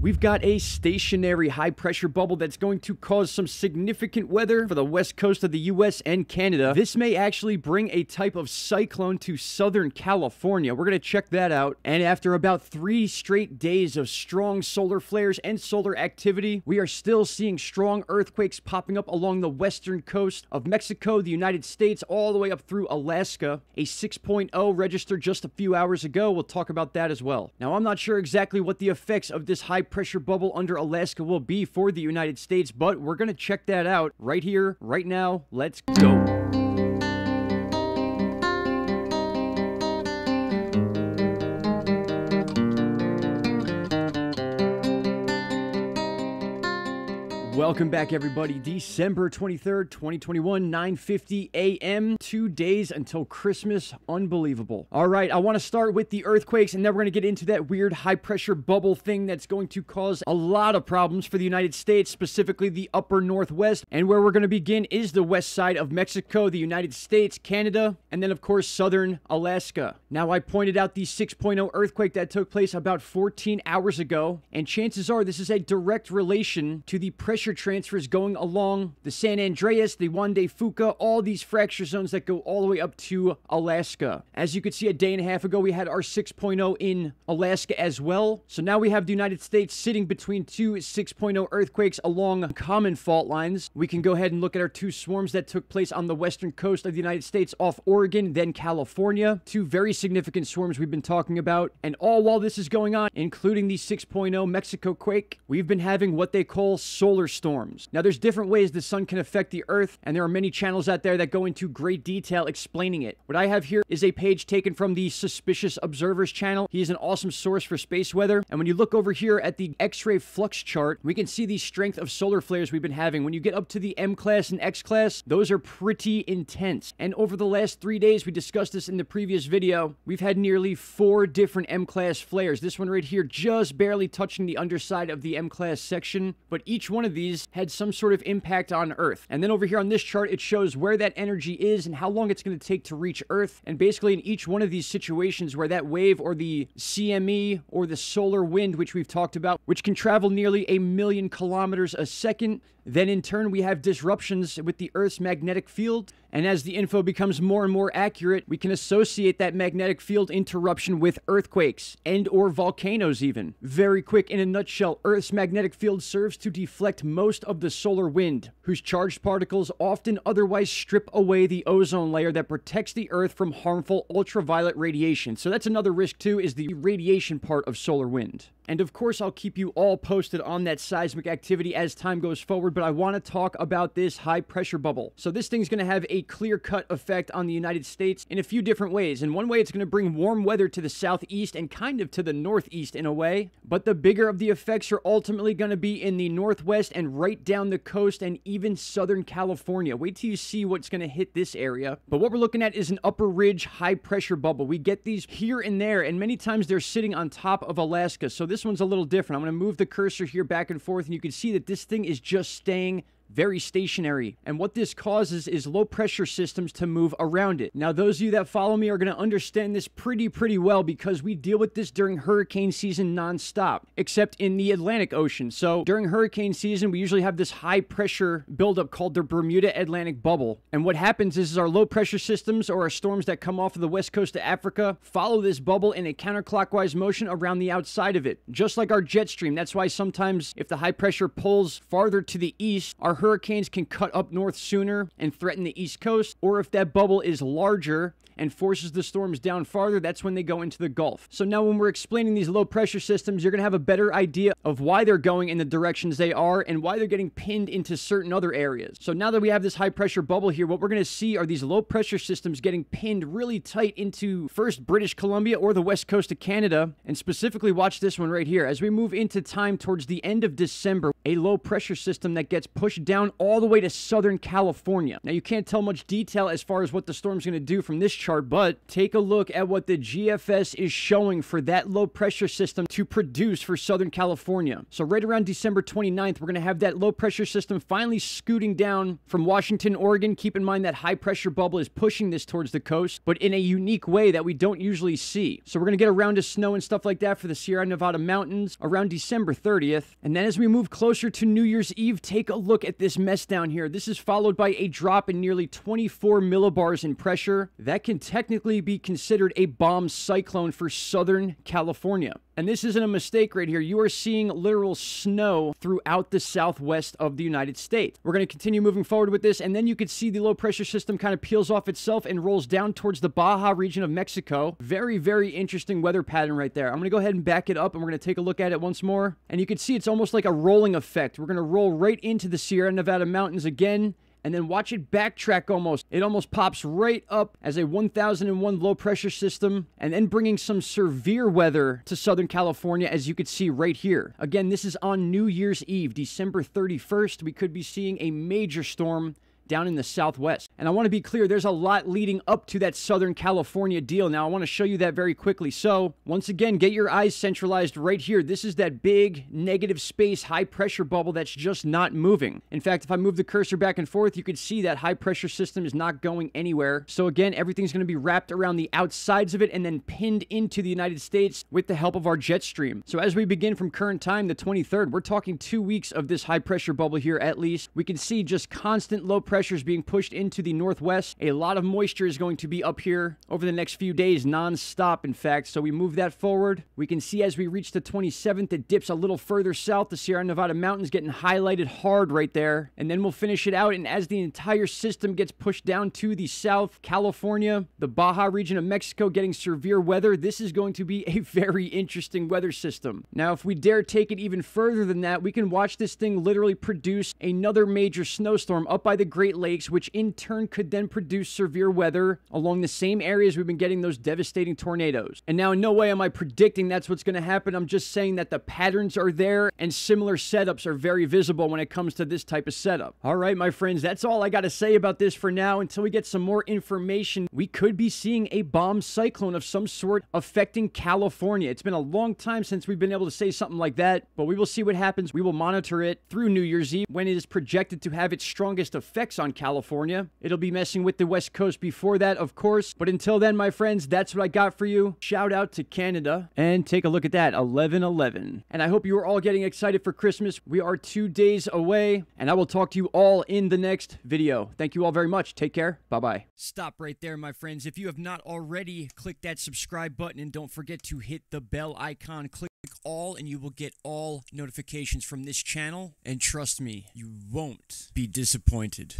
We've got a stationary high-pressure bubble that's going to cause some significant weather for the west coast of the US and Canada. This may actually bring a type of cyclone to Southern California. We're going to check that out. And after about 3 straight days of strong solar flares and solar activity, we are still seeing strong earthquakes popping up along the western coast of Mexico, the United States, all the way up through Alaska. A 6.0 registered just a few hours ago. We'll talk about that as well. Now, I'm not sure exactly what the effects of this high-pressure bubble under Alaska will be for the United States, but we're going to check that out right here, right now. Let's go. Welcome back, everybody. December 23rd, 2021, 9:50 a.m. 2 days until Christmas. Unbelievable. All right, I want to start with the earthquakes, and then we're going to get into that weird high-pressure bubble thing that's going to cause a lot of problems for the United States, specifically the upper northwest. And where we're going to begin is the west side of Mexico, the United States, Canada, and then, of course, southern Alaska. Now, I pointed out the 6.0 earthquake that took place about 14 hours ago, and chances are this is a direct relation to the pressure transfers going along the San Andreas, the Juan de Fuca, all these fracture zones that go all the way up to Alaska. As you could see, a day and a half ago, we had our 6.0 in Alaska as well. So now we have the United States sitting between 2 6.0 earthquakes along common fault lines. We can go ahead and look at our 2 swarms that took place on the western coast of the United States off Oregon, then California. 2 very significant swarms we've been talking about. And all while this is going on, including the 6.0 Mexico quake, we've been having what they call solar storms. Now, there's different ways the sun can affect the earth, and there are many channels out there that go into great detail explaining it. What I have here is a page taken from the Suspicious Observers channel. He is an awesome source for space weather. And when you look over here at the X-ray flux chart, we can see the strength of solar flares we've been having. When you get up to the M class and X class, those are pretty intense. And over the last 3 days, we discussed this in the previous video, we've had nearly 4 different M class flares. This one right here just barely touching the underside of the M class section, but each one of these had some sort of impact on Earth. And then over here on this chart, it shows where that energy is and how long it's going to take to reach Earth. And basically in each one of these situations where that wave or the CME or the solar wind, which we've talked about, which can travel nearly 1,000,000 kilometers a second, then in turn we have disruptions with the Earth's magnetic field. And as the info becomes more and more accurate, we can associate that magnetic field interruption with earthquakes and or volcanoes even. Very quick, in a nutshell, Earth's magnetic field serves to deflect most of the solar wind, whose charged particles often otherwise strip away the ozone layer that protects the Earth from harmful ultraviolet radiation. So that's another risk too, is the radiation part of solar wind. And of course, I'll keep you all posted on that seismic activity as time goes forward, but I want to talk about this high pressure bubble. So this thing's going to have a clear-cut effect on the United States in a few different ways. In one way, it's going to bring warm weather to the southeast and kind of to the northeast in a way, but the bigger of the effects are ultimately going to be in the northwest and right down the coast and even southern California. Wait till you see what's going to hit this area. But what we're looking at is an upper ridge high pressure bubble. We get these here and there, and many times they're sitting on top of Alaska. So this one's a little different. I'm going to move the cursor here back and forth, and you can see that this thing is just staying very stationary. And what this causes is low pressure systems to move around it. Now, those of you that follow me are going to understand this pretty well because we deal with this during hurricane season nonstop, except in the Atlantic Ocean. So during hurricane season, we usually have this high pressure buildup called the Bermuda Atlantic Bubble. And what happens is our low pressure systems or our storms that come off of the west coast of Africa follow this bubble in a counterclockwise motion around the outside of it, just like our jet stream. That's why sometimes if the high pressure pulls farther to the east, our hurricanes can cut up north sooner and threaten the east coast, or if that bubble is larger and forces the storms down farther, that's when they go into the Gulf. So now when we're explaining these low pressure systems, you're going to have a better idea of why they're going in the directions they are and why they're getting pinned into certain other areas. So now that we have this high pressure bubble here, what we're going to see are these low pressure systems getting pinned really tight into first British Columbia or the west coast of Canada. And specifically watch this one right here. As we move into time towards the end of December, a low pressure system that gets pushed down all the way to Southern California. Now, you can't tell much detail as far as what the storm's going to do from this chart, but take a look at what the GFS is showing for that low pressure system to produce for Southern California. So right around December 29th, we're going to have that low pressure system finally scooting down from Washington, Oregon. Keep in mind that high pressure bubble is pushing this towards the coast, but in a unique way that we don't usually see. So we're going to get a round of snow and stuff like that for the Sierra Nevada mountains around December 30th. And then as we move closer to New Year's Eve, take a look at this mess down here. This is followed by a drop in nearly 24 millibars in pressure. That can technically be considered a bomb cyclone for Southern California. And this isn't a mistake right here. You are seeing literal snow throughout the southwest of the United States. We're going to continue moving forward with this, and then you can see the low pressure system kind of peels off itself and rolls down towards the Baja region of Mexico. Very, very interesting weather pattern right there. I'm going to go ahead and back it up, and we're going to take a look at it once more. And you can see it's almost like a rolling effect. We're going to roll right into the Sierra Nevada mountains again, and then watch it backtrack almost. It almost pops right up as a 1001 low pressure system, and then bringing some severe weather to Southern California, as you could see right here. Again, this is on New Year's Eve, December 31st. We could be seeing a major storm down in the southwest. And I want to be clear, there's a lot leading up to that Southern California deal. Now, I want to show you that very quickly. So, once again, get your eyes centralized right here. This is that big negative space high pressure bubble that's just not moving. In fact, if I move the cursor back and forth, you could see that high pressure system is not going anywhere. So again, everything's going to be wrapped around the outsides of it and then pinned into the United States with the help of our jet stream. So as we begin from current time, the 23rd, we're talking 2 weeks of this high pressure bubble here at least. We can see just constant low pressure is being pushed into the northwest. A lot of moisture is going to be up here over the next few days, non-stop, in fact. So we move that forward. We can see as we reach the 27th, it dips a little further south. The Sierra Nevada mountains getting highlighted hard right there. And then we'll finish it out. And as the entire system gets pushed down to the south, California, the Baja region of Mexico getting severe weather, this is going to be a very interesting weather system. Now, if we dare take it even further than that, we can watch this thing literally produce another major snowstorm up by the Great Lakes, which in turn could then produce severe weather along the same areas we've been getting those devastating tornadoes. And now in no way am I predicting that's what's going to happen. I'm just saying that the patterns are there and similar setups are very visible when it comes to this type of setup. All right, my friends, that's all I got to say about this for now. Until we get some more information, we could be seeing a bomb cyclone of some sort affecting California. It's been a long time since we've been able to say something like that, but we will see what happens. We will monitor it through New Year's Eve when it is projected to have its strongest effects on California. It'll be messing with the West Coast before that, of course. But until then, my friends, that's what I got for you. Shout out to Canada. And take a look at that, 11/11. And I hope you are all getting excited for Christmas. We are 2 days away, and I will talk to you all in the next video. Thank you all very much. Take care. Bye-bye. Stop right there, my friends. If you have not already, click that subscribe button, and don't forget to hit the bell icon. Click all, and you will get all notifications from this channel. And trust me, you won't be disappointed.